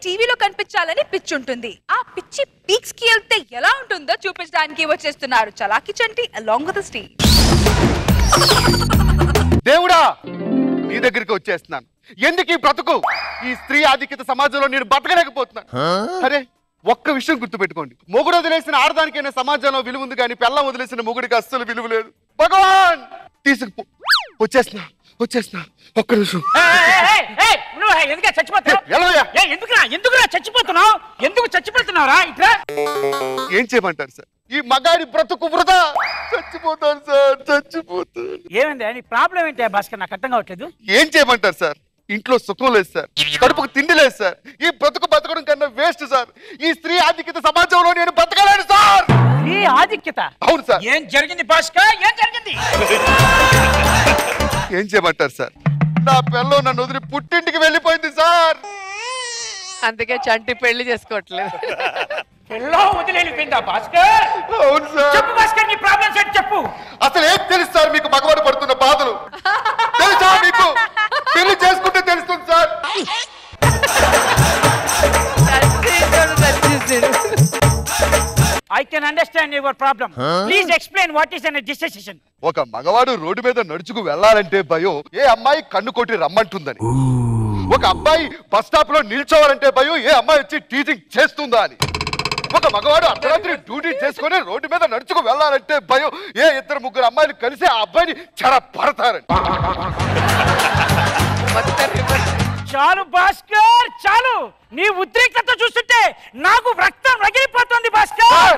టీవీలో కనిపించాలని పిచ్చి ఉంటుంది. ఆ పిచ్చి పీక్స్ కి వెళ్తే ఎలా ఉంటుందో చూపించడానికి వచ్చేస్తున్నారు చలాకి చంటి అలాంగ్ విత్ ద స్టేజ్. దేవుడా నీ దగ్గరికి వచ్చేస్తున్నాను. ఎందుకు ఈ బ్రతుకు? ఈ స్త్రీ ఆధిక్యత సమాజంలో నేను బతకలేకపోతున్నాను. అరే ఒక్క విషయం గుర్తుపెట్టుకోండి, మొగుడు వదిలేసిన ఆడదానికైనా సమాజంలో విలువ ఉంది, కానీ పెళ్ళం వదిలేసిన మొగుడికి అస్సలు విలువ లేదు. భగవాన్ తీసుకుపో. వచ్చేస్తున్నా ఒక్క నిమిషం. ఎందుకు చచ్చిపోతున్నావురా? ఇట్లా ఏం చేయమంటారు సార్? ఈ మగాడి బ్రతుకు వృధా. చచ్చిపోతాను సార్, చచ్చిపోతాను. ఏమైంది? నీ ప్రాబ్లం ఏంటి భాస్కర్? నాకు అర్థం కావట్లేదు. ఏం చేయమంటారు సార్? ఇంట్లో సుఖం లేదు సార్, కడుపుకు తిండి లేదు సార్. ఈ బ్రతుకు బతకడం కన్నా వేస్ట్ సార్. ఈ స్త్రీ ఆధిక్యత సమాజంలో నేను బతకలేను సార్. ఈ ఆధిక్యత? అవును సార్. ఏం జరిగింది భాస్కర్? ఏం జరిగింది? ఏం చేయమంటారు సార్? నా పిల్ల నన్ను వదిలి పుట్టింటికి వెళ్ళిపోయింది సార్. అందుకే చంటి పెళ్లి చేసుకోవట్లేదు. పెళ్ళో వదిలి వెళ్ళిపోయిందా భాస్కర్? అవును సార్. చెప్పు భాస్కర్, నీ ప్రాబ్లమ్స్ ఏంటి చెప్పు. అసలు ఏం తెలుసు సార్ మీకు మగవాడు పడుతున్న బాధలు? తెలుసా మీకు? పెళ్లి చేసుకుంటే తెలుస్తుంది sir. I can understand your problem. Please explain what is an decision. ఒక మగవాడు రోడ్డు మీద నడుచుకు వెళ్ళాలంటే భయం, ఏ అమ్మాయి కన్ను కొట్టి రమ్మంటుందని. ఒక అబ్బాయి బస్ స్టాప్ లో నిల్చోవాలంటే భయం, ఏ అమ్మాయి వచ్చి టీచింగ్ చేస్తుందా అని. ఒక మగవాడు అర్ధరాత్రి డ్యూటీ చేసుకుని రోడ్డు మీద నడుచుకు వెళ్ళాలంటే భయం, ఏ ఇద్దరు ముగ్గురు అమ్మాయిలు కలిసి ఆ అబ్బాయిని చెర పడతారని. చాలు భాస్కర్ చాలు. నీ ఉద్రిక్తత చూస్తుంటే నాకు రక్తం రగిలిపోతుంది భాస్కర్.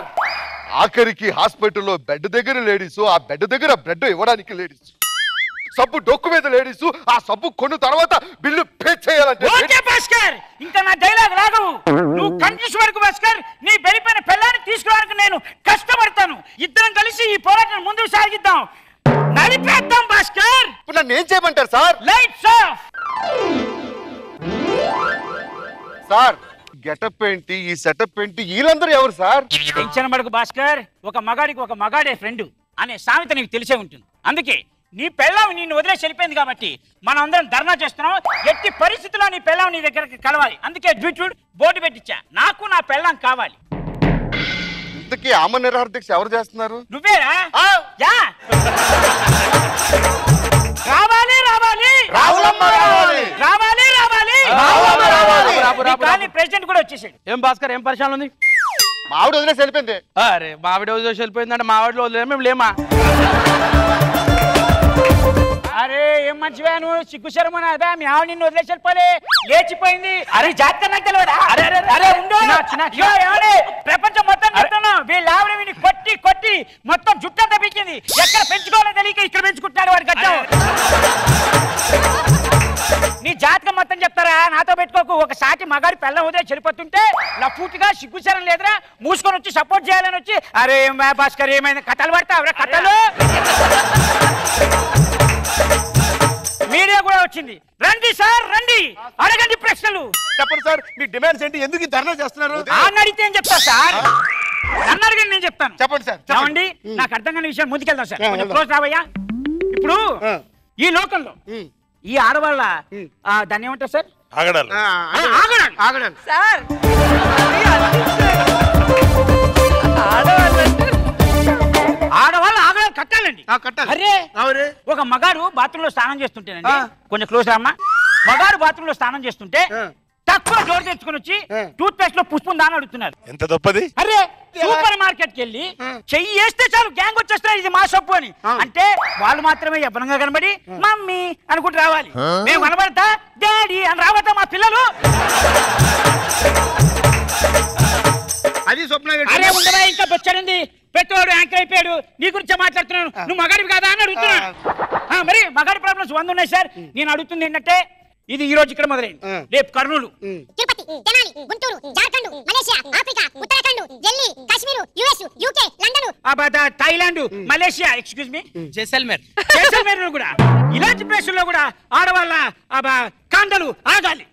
ఆఖరికి హాస్పిటల్లో బెడ్ దగ్గర లేడీసు, ఆ బెడ్ దగ్గర బ్రెడ్ ఇవ్వడానికి లేడీసు, సబ్బు డొక్కు మీద లేడీసు, ఆ సబ్బు కొన్న తర్వాత బిల్లు పే చేయాలంటే. ఓకే భాస్కర్, ఇంకా నా డైలాగ్ రాదు. నువ్వు కన్ఫ్యూజ్ వరకు భాస్కర్, నీ వెళ్ళిపోయిన పిల్లాన్ని తీసుకురావడానికి నేను కష్టపడతాను. ఇద్దరం కలిసి ఈ పోరాటం ముందుకు సాగిద్దాం, నడిపేద్దాం భాస్కర్. ఇప్పుడు నన్ను ఏం చేయమంటారు sir? Lights off. Sir getup ఏంటి, ఈ సెటప్ ఏంటి, వీళ్ళందరూ ఎవరు సార్? టెన్షన్ పడకు భాస్కర్, ఒక మగాడికి ఒక మగాడే ఫ్రెండ్ అనే సామెత నీకు తెలిసే ఉంటుంది. అందుకే నీ పెళ్ళాం నిన్ను వదిలేసి వెళ్ళిపోయింది కాబట్టి మనం అందరం ధర్నా చేస్తున్నాం. ఎట్టి పరిస్థితుల్లో నీ పెళ్ళాం నీ దగ్గరికి కలవాలి. అందుకే చూడు బోర్డు పెట్టించా, నాకు నా పెళ్ళాం కావాలి. ఇంతకీ ఆమె నిరాహార దీక్ష ఎవరు చేస్తున్నారు? నువ్వేరా? యా, రావాలి రావాలి రావాలి రావాలి. ప్రెసిడెంట్ కూడా వచ్చేసాడు. ఏం భాస్కర్, ఏం పరిశాన్ ఉంది? మావిడ వదిలేసి వెళ్ళిపోయింది. అరే మావిడ వదిలేసి వెళ్ళిపోయిందంటే మావిడలో వదిలేదు, మేము లేమా? అరే ఏం మంచివా నువ్వు, సిగ్గు శరమ అదా మీ ఆవిడ నిన్ను వదిలేసి వెళ్ళిపోలే, లేచిపోయింది. అరే జాతర నాకు తెలియదా? అరే ఉండు, ప్రపంచం మొత్తం చెప్తున్నావు. వీళ్ళ ఆవిడ వీడిని కొట్టి కొట్టి మొత్తం జుట్టంతా పీకింది. ఎక్కడ పెంచుకోవాలో తెలియక ఇక్కడ పెంచుకుంటున్నాడు వాడి గడ్డం. నీ జాతకం మొత్తం చెప్తారా? నాతో పెట్టుకోకు. ఒక సాటి మగాడి పెళ్ళం వదిలేసి చెడిపోతుంటే నా పూర్తిగా సిగ్గుసరం లేదురా, మూసుకొని వచ్చి సపోర్ట్ చేయాలని వచ్చి అరే భాస్కర్ ఏమైనా కథలు పడతావురా? కథలు మీడియా కూడా వచ్చింది. రండి సార్ రండి, అడగండి ప్రశ్నలు. చెప్పండి సార్, మీ డిమాండ్స్ ఏంటి? ఎందుకు ఈ ధర్నా చేస్తున్నారు? నన్ను అడిగితే ఏం చెప్తా సార్? నన్ను అడిగండి, నేను చెప్తాను. చెప్పండి సార్. ఏమండి, నాకు అర్థం కాని విషయం ముందుకెళ్దాం సార్. కొంచెం క్లోజ్ రావయ్యా. ఇప్పుడు ఈ లోకంలో ఈ ఆడవాళ్ళ దాన్ని ఏమంటారు సార్? ఆగడాలు. సార్ ఆడవాళ్ళు ఆగడాలు కట్టాలండి. అరే ఒక మగాడు బాత్రూమ్ లో స్నానం చేస్తుంటేనండి, కొంచెం క్లోజ్ రామ్మా. మగాడు బాత్రూమ్ లో స్నానం చేస్తుంటే తక్కువ డోర్ తెచ్చుకుని వచ్చి టూత్ పేస్ట్ లో పుష్పం దాని అడుగుతున్నారు. ఎంత తప్పది? అరే సూపర్ మార్కెట్ కి వెళ్ళి చెయ్యి వేస్తే చాలు గ్యాంగ్ వచ్చేస్తున్నారు, ఇది మా సొప్పు అని. అంటే వాళ్ళు మాత్రమే ఎబ్బరంగా కనబడి మమ్మీ అనుకుంటూ రావాలి. మేము కనబడతా డాడీ అని రావద్దా మా పిల్లలు? అది స్వప్న. అరే ఉండవా, ఇంకా బొచ్చాడండి. పెట్టువాడు యాంకర్ అయిపోయాడు, నీ గురించే మాట్లాడుతున్నాను. నువ్వు మగాడివి కాదా అని అడుగుతున్నాను. మరి మగాడి ప్రాబ్లమ్స్ 100 ఉన్నాయి సార్. నేను అడుగుతుంది ఏంటంటే, ఇది ఈ రోజు ఇక్కడ మొదలైంది, రేపు Kurnool, Tirupati, Tenali, Guntur, Jharkhand, Malaysia, Africa, Uttarakhand, Delhi, Kashmir, US, UK, London, Thailand, Malaysia, excuse me, Jaisalmer కూడా ఇలాంటి ప్లేసుల్లో కూడా ఆడవాళ్ళ కాండలు ఆగాలి.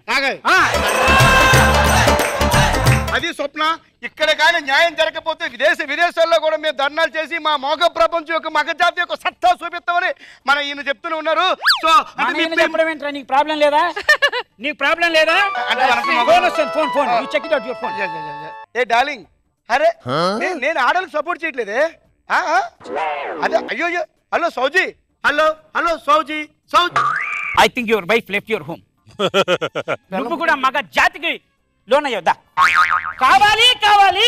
అది స్వప్న. ఇక్కడ కానీ న్యాయం జరగకపోతే విదేశాల్లో కూడా మేము ధర్నాలు చేసి మా మగ ప్రపంచం యొక్క మగ జాతి యొక్క సత్తా చూపిస్తామని మన ఈయన చెప్తూనే ఉన్నారు. సో చెప్పడం ఏంట్రా, నీకు ప్రాబ్లం లేదా? నీకు ప్రాబ్లం లేదా? Phone check it out your phone. ఏ డార్లింగ్, అరే నేను ఆడలకు సపోర్ట్ చేయట్లేదే. అదే అయ్యో hello Sowji, hello Sowji. I think your wife left your home. నువ్వు కూడా మగ జాతికి లోన్ అయ్యొద్దా? కావాలి కావాలి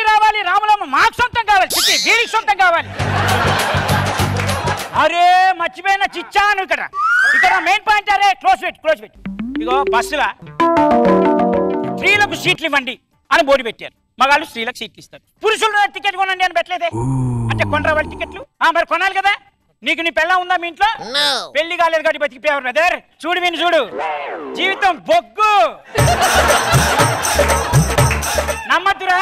రావాలి రాములమ్మ మాకు సొంతం కావాలి, వీరికి సొంతం కావాలి. అరే మర్చిపోయిన చిచ్చాను. ఇక్కడ మెయిన్ పాయింట్. అరే క్లోజ్ పెట్టి ఇగో బస్సులా స్త్రీలకు సీట్లు ఇవ్వండి అని బోర్డు పెట్టారు. మగాళ్ళు స్త్రీలకు సీట్లు ఇస్తారు. పురుషులు టికెట్ కొనండి అని పెట్టలేదే. అంటే కొనరా వాళ్ళు టికెట్లు? మరి కొనాలి కదా. నీకు నీ పెళ్ళ ఉందా మీ ఇంట్లో? పెళ్లి కాలేదు కాబట్టి బతికిపోయావు బ్రదర్. చూడు జీవితం బొగ్గు. నమ్మద్దురా,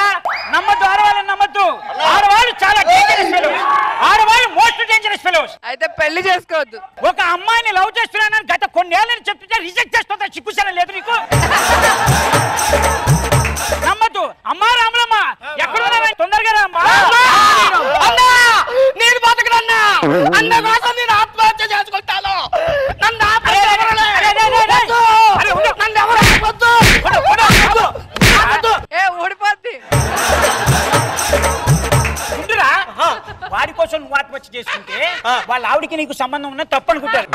ఆడవాళ్ళని నమ్మద్దు. ఆడవాళ్ళు చాలా డేంజరస్ ఫెలోస్. ఆడవాళ్ళు మోస్ట్ డేంజరస్ ఫెలోస్. అయితే పెళ్లి చేసుకోవద్దు. ఒక అమ్మాయిని లవ్ చేస్తున్నానని గత కొన్నేళ్ళని చెప్తుంటే రిజెక్ట్ చేస్తుందా? సిగ్గుసరం లేదు నీకు? నమ్మద్దు. అమ్మా రాములమ్మ ఎక్కడున్నా తొందరగా రామ్మా. నేను బతకనన్నా, అన్న కోసం నేను ఆత్మహత్య చేసుకుంటాను. నన్ను ఊడిపోద్ది. వాడి కోసం నువ్వు ఆత్మహత్య చేసుకుంటే వాళ్ళ ఆవిడికి నీకు సంబంధం ఉన్న తప్పు అనుకుంటారు.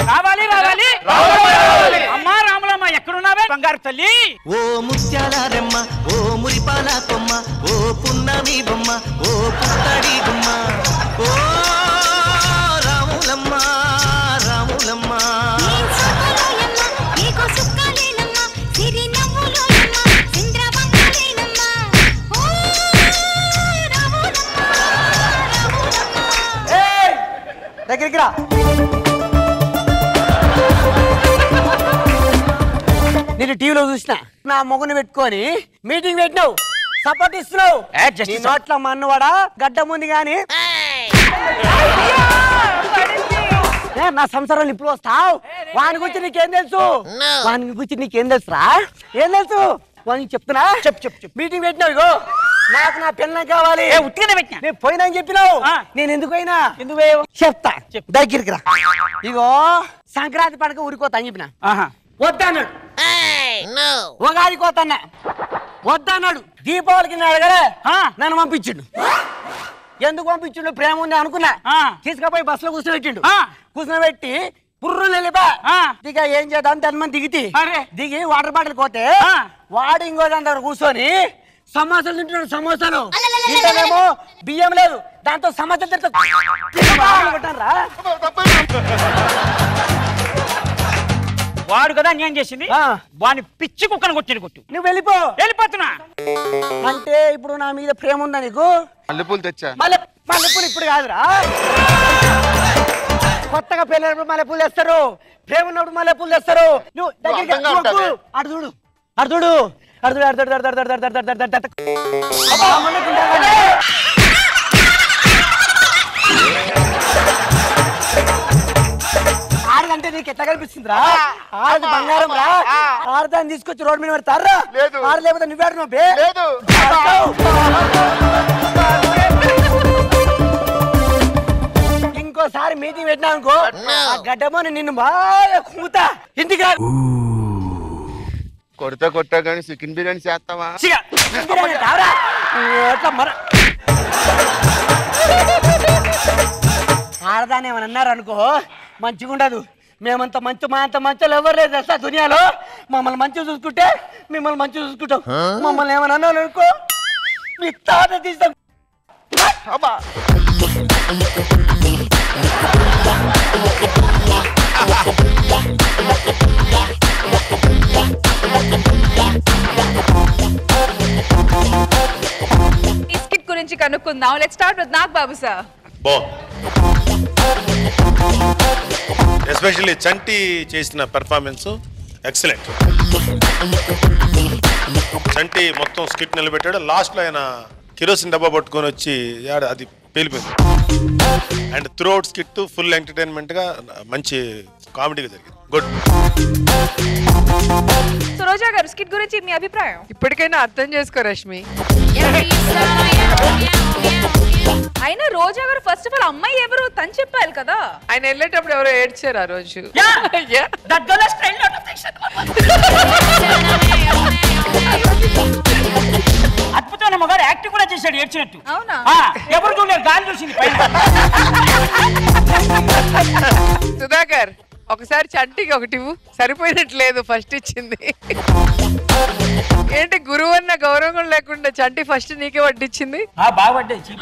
రావాలి అమ్మా రాములమ్మ ఎక్కడున్నావే బంగారు తల్లి? ఓ ముత్యాల రెమ్మ, ఓ మురిపాల కొమ్మ, ఓ పున్నమి బొమ్మ, ఓ పుత్తడి గుమ్మ, ఓ రాములమ్మ. దగ్గరికి రా. నేను టీవీలో చూసిన నా మొగుని పెట్టుకొని మీటింగ్ పెట్టినావు, సపోర్ట్ ఇస్తున్నావు. నోట్ల మన్నువాడా గడ్డ ముందు గాని నా సంసారాలు ఇప్పుడు వస్తావు. వాని గురించి నీకేం తెలుసు? తెలుసురా? ఏం తెలుసు వానికి చెప్తున్నా. చెప్పు. మీటింగ్ పెట్టినావు. ఇగో నాకు నా పిల్లలు కావాలి. ఉట్టిగానే పెట్టినా. నేను పోయినా అని చెప్పినావు. నేను ఎందుకు పోయినా? చెప్తా. దగ్గరికి రా. ఇగో సంక్రాంతి పండుగ ఊరికోతా అని చెప్పిన. వద్దన్నాడు. ఉగాది కోతన్నా వద్దన్నాడు. దీపావళికి అడగలే, నన్ను పంపించిండు. ఎందుకు పంపించిండు? ప్రేమ ఉంది అనుకున్నా. తీసుకుపోయి బస్సులో కూర్చోబెట్టిండు. కూర్చోబెట్టి పుర్రులు వెళ్ళిపా. ఇక ఏం చేద్దాం తనమని దిగి వాటర్ బాటిల్ పోతే వాడు ఇంకో దాని దగ్గర కూర్చొని సమోసాలు తింటున్నాడు. సమోసాలు ఇంటేమో బియ్యం లేదు, దాంతో సమోసాలు తింటారా? వాడు కదా అన్యాయం చేసింది. వాడిని పిచ్చి కుక్కను కొట్టు. నువ్వు వెళ్ళిపోతున్నా అంటే ఇప్పుడు నా మీద ప్రేమ ఉందా నీకు? మల్లెపూలు తెచ్చా. మల్లెపూలు ఇప్పుడు కాదురా, కొత్తగా పెళ్ళినప్పుడు మల్లెపూలు తెస్తారు, ప్రేమ ఉన్నప్పుడు మల్లెపూలు తెస్తారు. నువ్వు అడు చూడు. ఆడదంటే నీకు ఎట్లా కనిపిస్తుందిరా? ఆడది బంగారం రా. ఆడదాన్ని తీసుకొచ్చి రోడ్డు మీద పెడతారా? ఆడ లేకపోతే నువ్వు లేదు. ఇంకోసారి మీటింగ్ పెట్టినా అనుకో, ఆ గడ్డమని నిన్ను బాగా కుంగుతా. ఇంటికి రా. కొడతా కానీ చికెన్ బిర్యానీ చేస్తావా? ఆడదాన్ని ఏమని అన్నారు అనుకో మంచిగా ఉండదు. మేమంత మంచోళ్ళు ఎవరు లేదు తెలుసా దునియాలో. మమ్మల్ని మంచిగా చూసుకుంటే మిమ్మల్ని మంచిగా చూసుకుంటాం. మమ్మల్ని ఏమని అన్నాను అనుకో మీ తాత తీస్తాం. ఈ స్కిట్ గురించి కనుక్కుందాం. Let's start with Nagababu sir. Especially Chanti చేసిన పెర్ఫార్మెన్స్ ఎక్సలెంట్. చంటి మొత్తం స్కిట్ నిలబెట్టాడు. లాస్ట్లో ఆయన కిరోసిన్ డబ్బా పట్టుకొని వచ్చి అది పేలిపోయింది. And throughout skit full entertainment గా మంచి కామెడీగా జరిగింది. గుడ్. సో రోజా గారు స్కిట్ గురించి మీ అభిప్రాయం? ఇప్పటికైనా అర్థం చేసుకో రష్మి. అయినా రోజా గారు ఫస్ట్ ఆఫ్ ఆల్ అమ్మాయి ఎవరు తను చెప్పాలి కదా. ఆయన వెళ్ళేటప్పుడు ఎవరో ఏడ్చారు ఆ రోజు. అద్భుతమైన మగాడు యాక్టింగ్ కూడా చేశాడు ఏడ్చినట్టు. అవునా? ఎవరు చూడలేరు, గాలి చూసింది పైన. సుధాకర్ ఒకసారి చంటికి ఒకటి సరిపోయినట్లేదు ఫస్ట్ ఇచ్చింది. ఏంటి గురువు అన్న గౌరవం లేకుండా చంటి ఫస్ట్ నీకే వడ్డిచ్చింది. బాగా పడ్డది.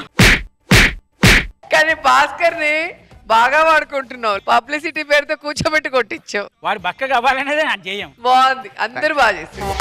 కానీ భాస్కర్ ని బాగా వాడుకుంటున్నావు. పబ్లిసిటీ పేరుతో కూర్చోబెట్టి కొట్టించావు. వాడు బక్కగా అవ్వాలనేదే నా ధ్యేయం. బాగుంది, అందరూ బాగా చేశారు.